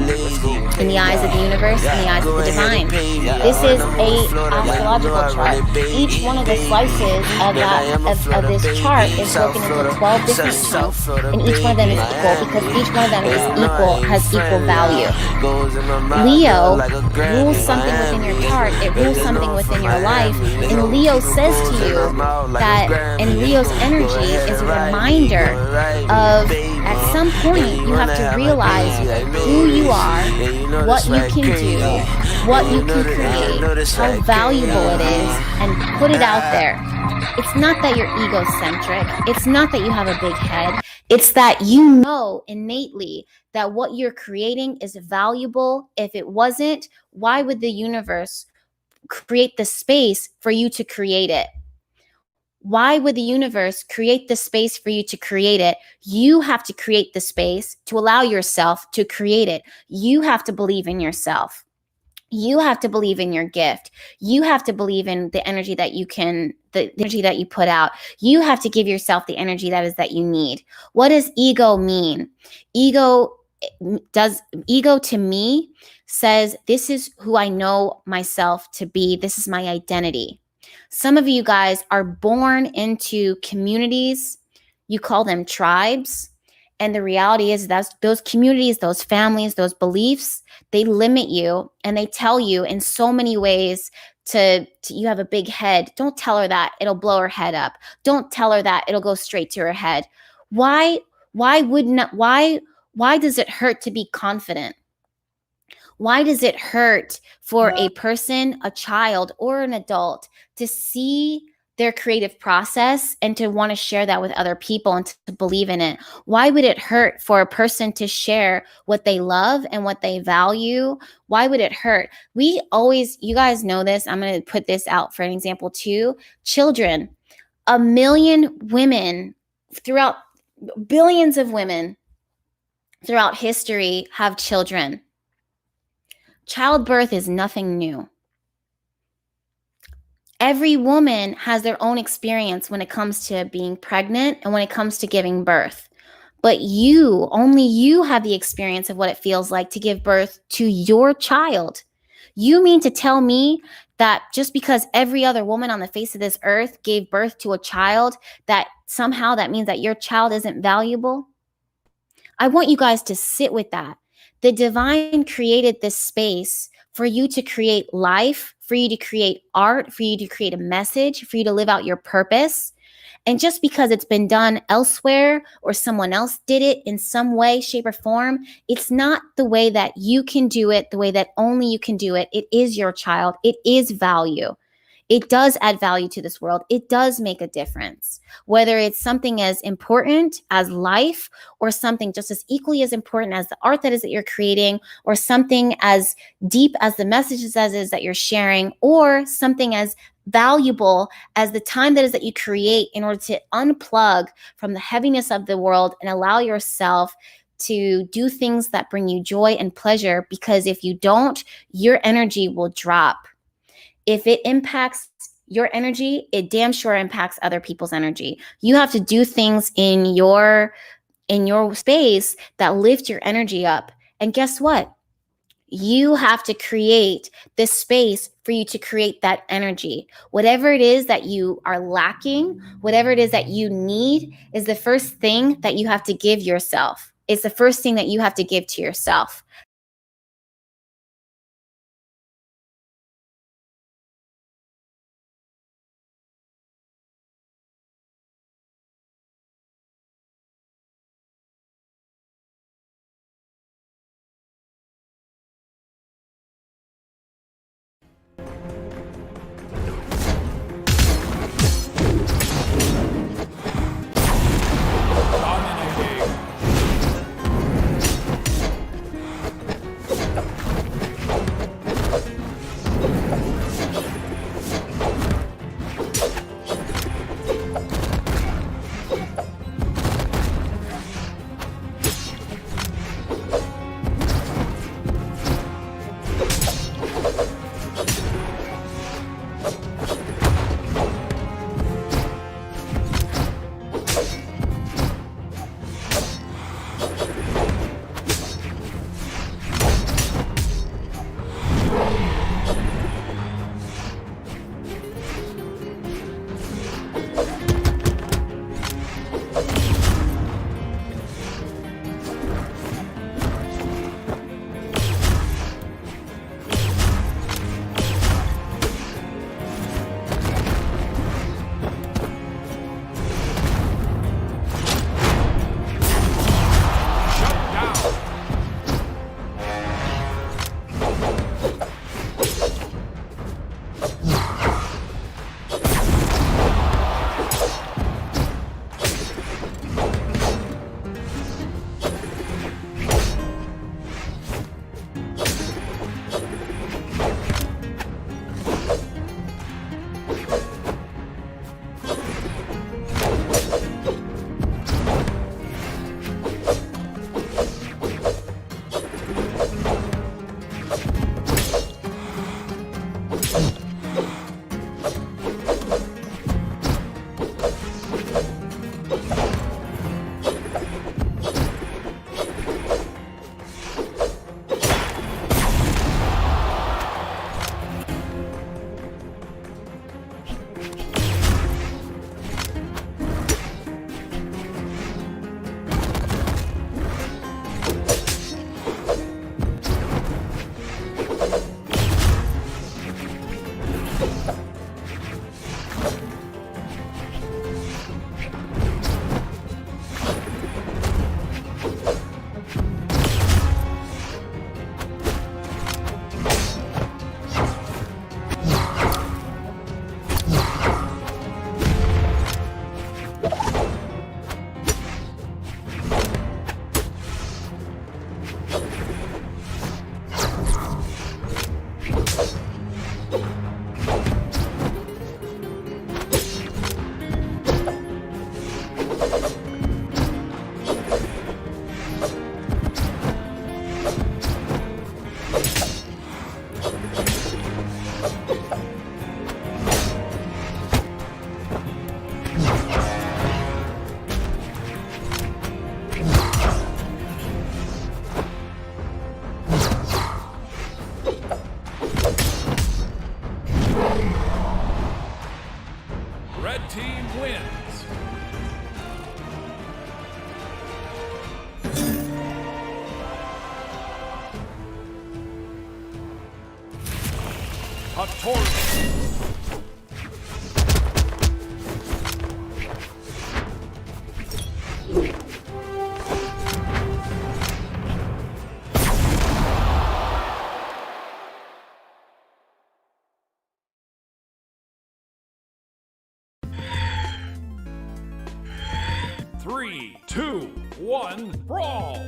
in the eyes of the universe, in the eyes of the divine. This is a astrological chart. Each one of the slices of this chart is broken into 12 different chunks, and each one of them is equal because each one of them is equal, has equal value. Leo rules something within your chart. It rules something within your life, and Leo says to you that, and Leo's energy is a reminder of, at some point, you have to realize who you are, what you can do, what you can create, how valuable it is, and put it out there. It's not that you're egocentric. It's not that you have a big head. It's that you know innately that what you're creating is valuable. If it wasn't, why would the universe create the space for you to create it? Why would the universe create the space for you to create it? You have to create the space to allow yourself to create it. You have to believe in yourself. You have to believe in your gift. You have to believe in the energy that you can, the energy that you put out. You have to give yourself the energy that you need. What does ego mean? Ego to me says, this is who I know myself to be. This is my identity. Some of you guys are born into communities. You call them tribes. And the reality is that those communities, those families, those beliefs, they limit you and they tell you in so many ways to you have a big head. Don't tell her that. It'll blow her head up. Don't tell her that. It'll go straight to her head. Why does it hurt to be confident? Why does it hurt for a person, a child, or an adult to see their creative process and to want to share that with other people and to believe in it? Why would it hurt for a person to share what they love and what they value? Why would it hurt? You guys know this. I'm going to put this out for an example too. Children, 1 million women throughout, billions of women throughout history have children. Childbirth is nothing new. Every woman has their own experience when it comes to being pregnant and when it comes to giving birth. But only you have the experience of what it feels like to give birth to your child. You mean to tell me that just because every other woman on the face of this earth gave birth to a child, that somehow that means that your child isn't valuable? I want you guys to sit with that. The divine created this space for you to create life, for you to create art, for you to create a message, for you to live out your purpose. And just because it's been done elsewhere or someone else did it in some way, shape, or form, it's not the way that you can do it, the way that only you can do it. It is your child. It is value. It does add value to this world. It does make a difference. Whether it's something as important as life or something just as equally as important as the art that is that you're creating, or something as deep as the messages as is that you're sharing, or something as valuable as the time that is that you create in order to unplug from the heaviness of the world and allow yourself to do things that bring you joy and pleasure. Because if you don't, your energy will drop. If it impacts your energy, it damn sure impacts other people's energy. You have to do things in your space that lift your energy up. And guess what? You have to create this space for you to create that energy. Whatever it is that you are lacking, whatever it is that you need, is the first thing that you have to give yourself. It's the first thing that you have to give to yourself. team wins. Hattori. 3, 2, 1, brawl!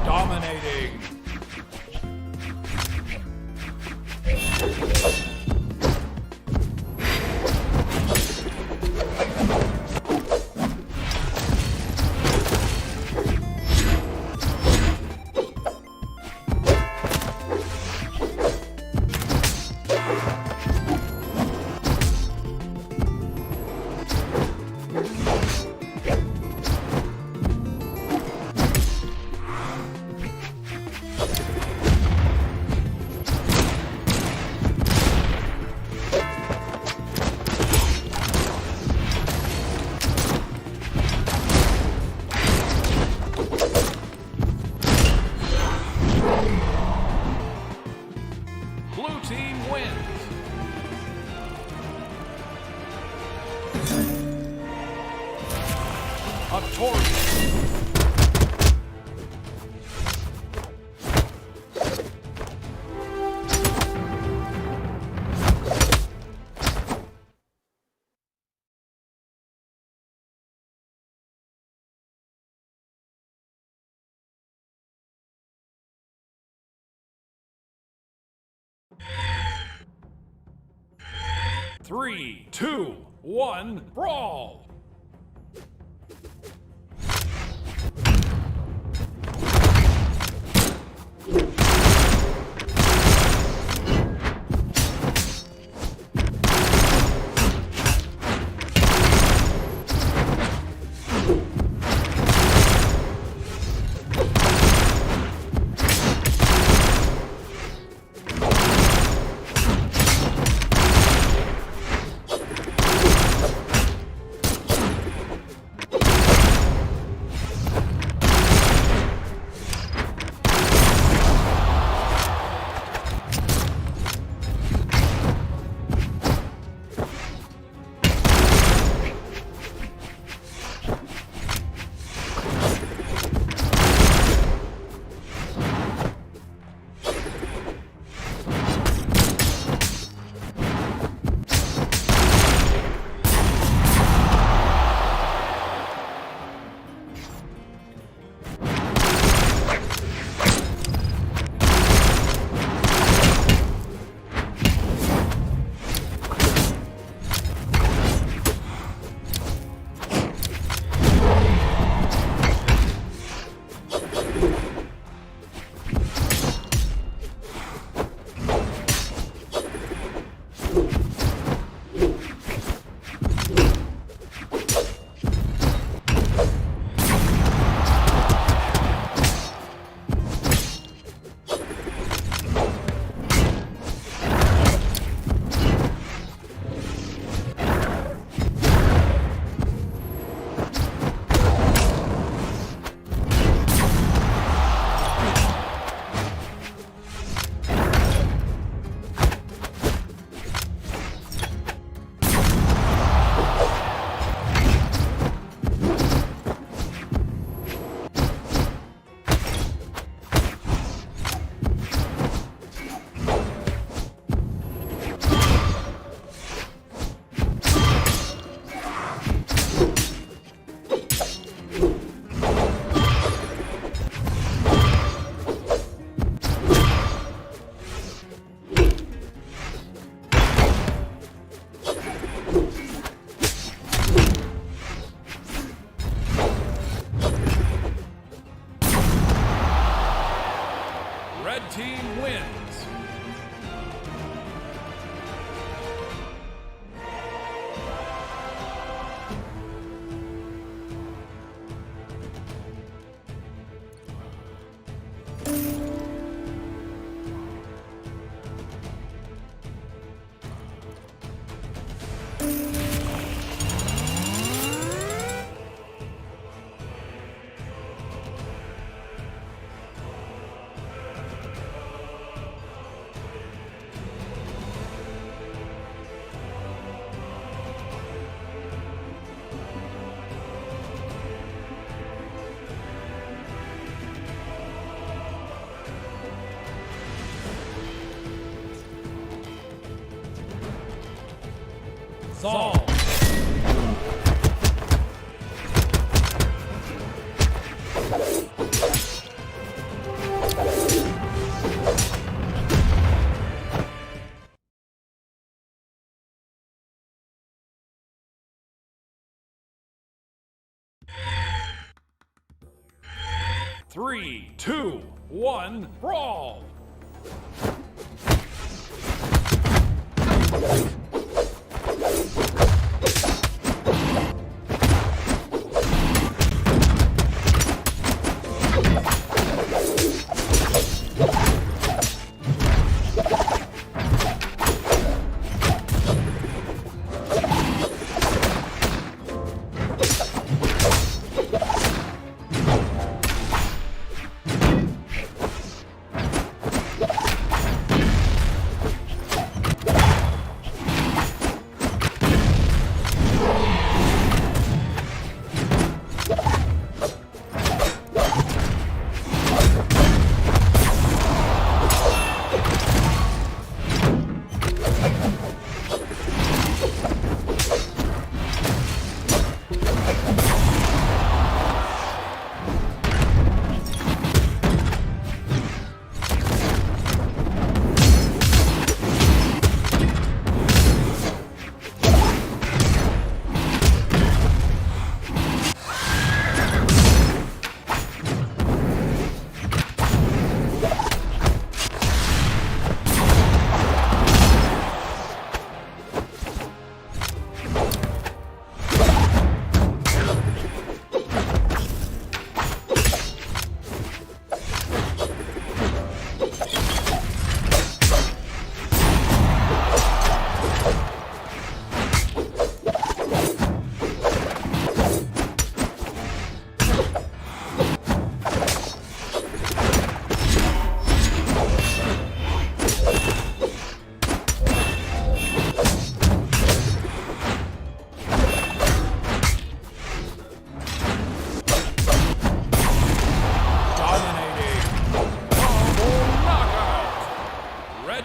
Dominating. Blue team wins. Hattori. 3, 2, 1, brawl! Red team wins. Solve. Three, two, one, brawl!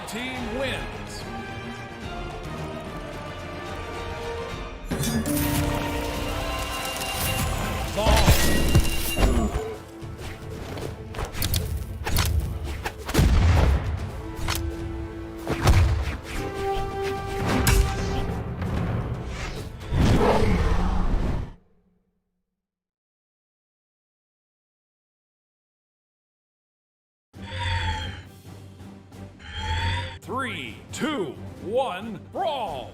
Team wins. Solve. 3, 2, 1, brawl!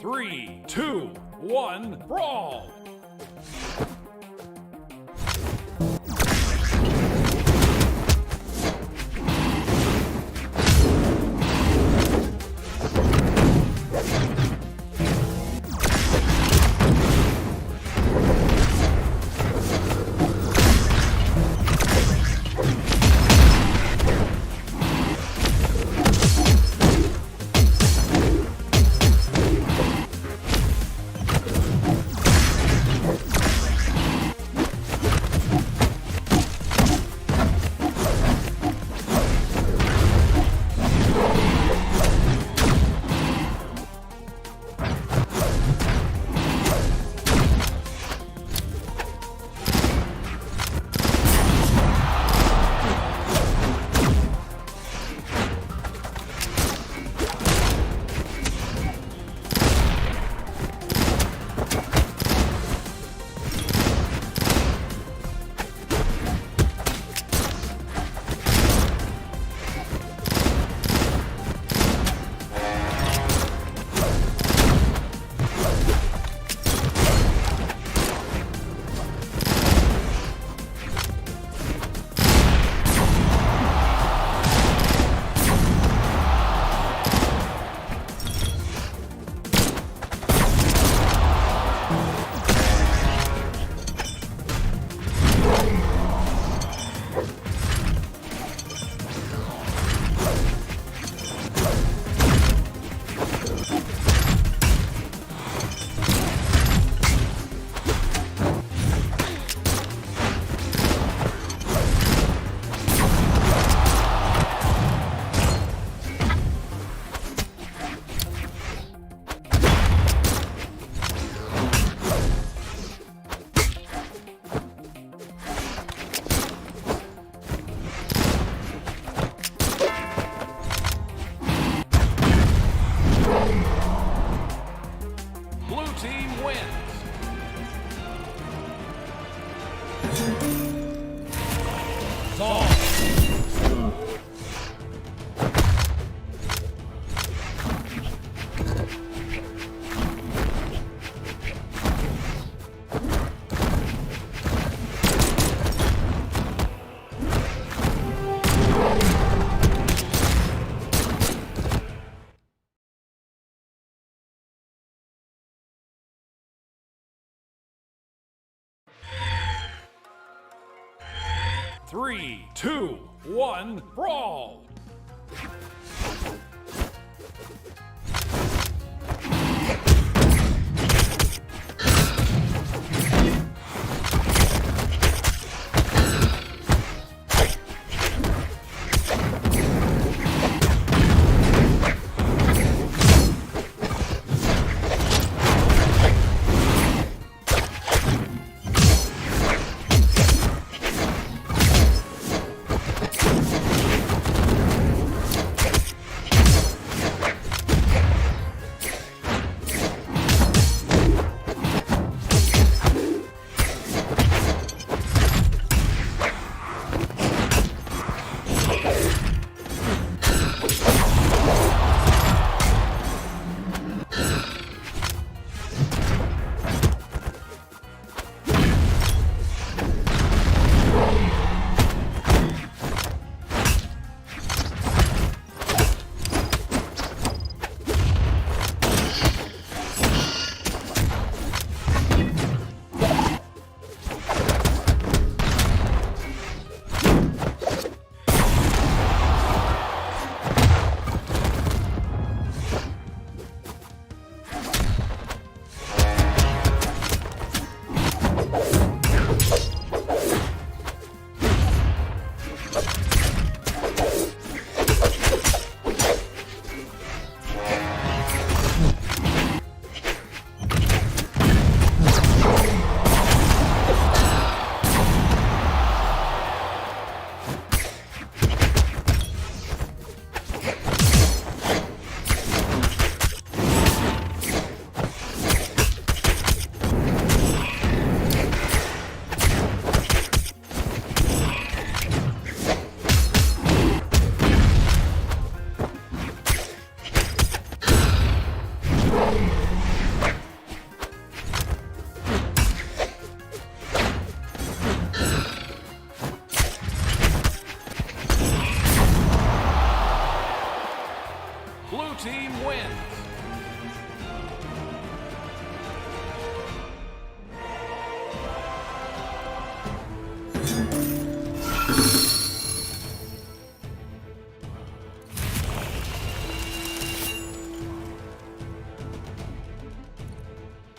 3, 2, 1, brawl! Three, two, one, brawl!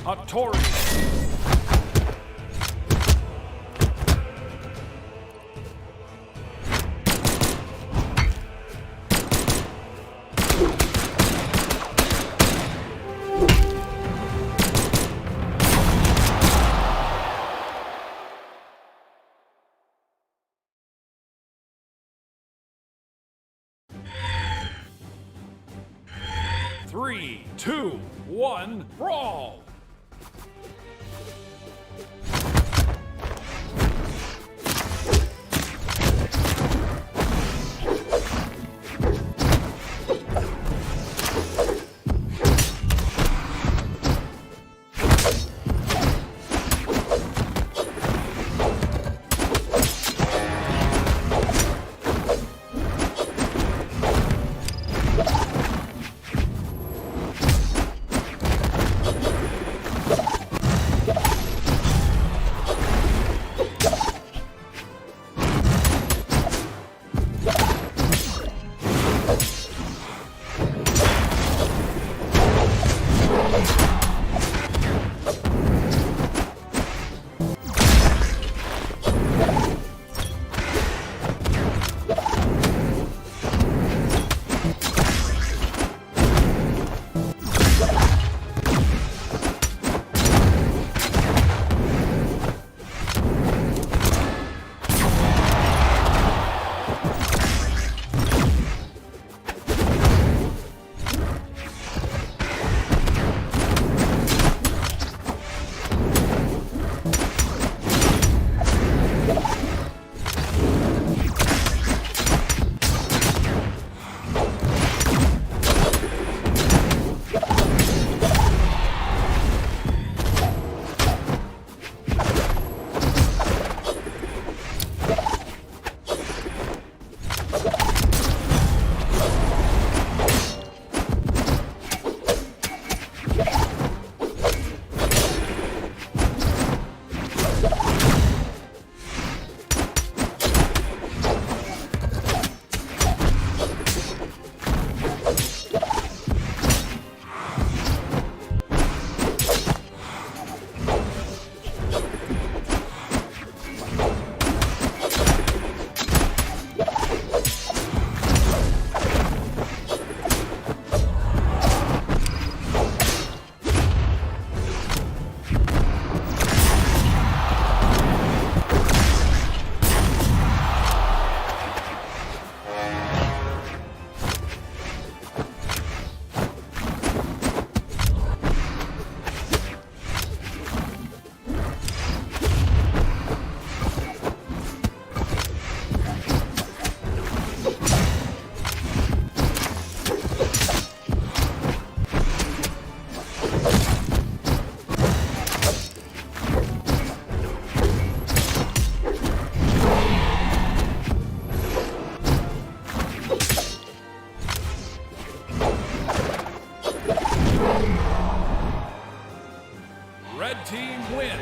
Hattori. Three, two, one, brawl! Red team wins.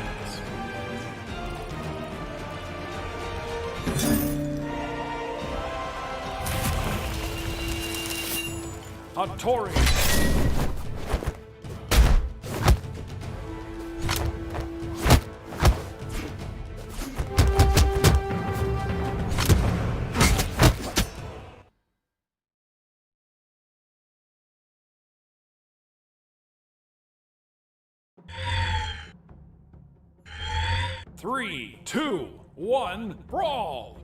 Hattori. Three, two, one, brawl!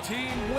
team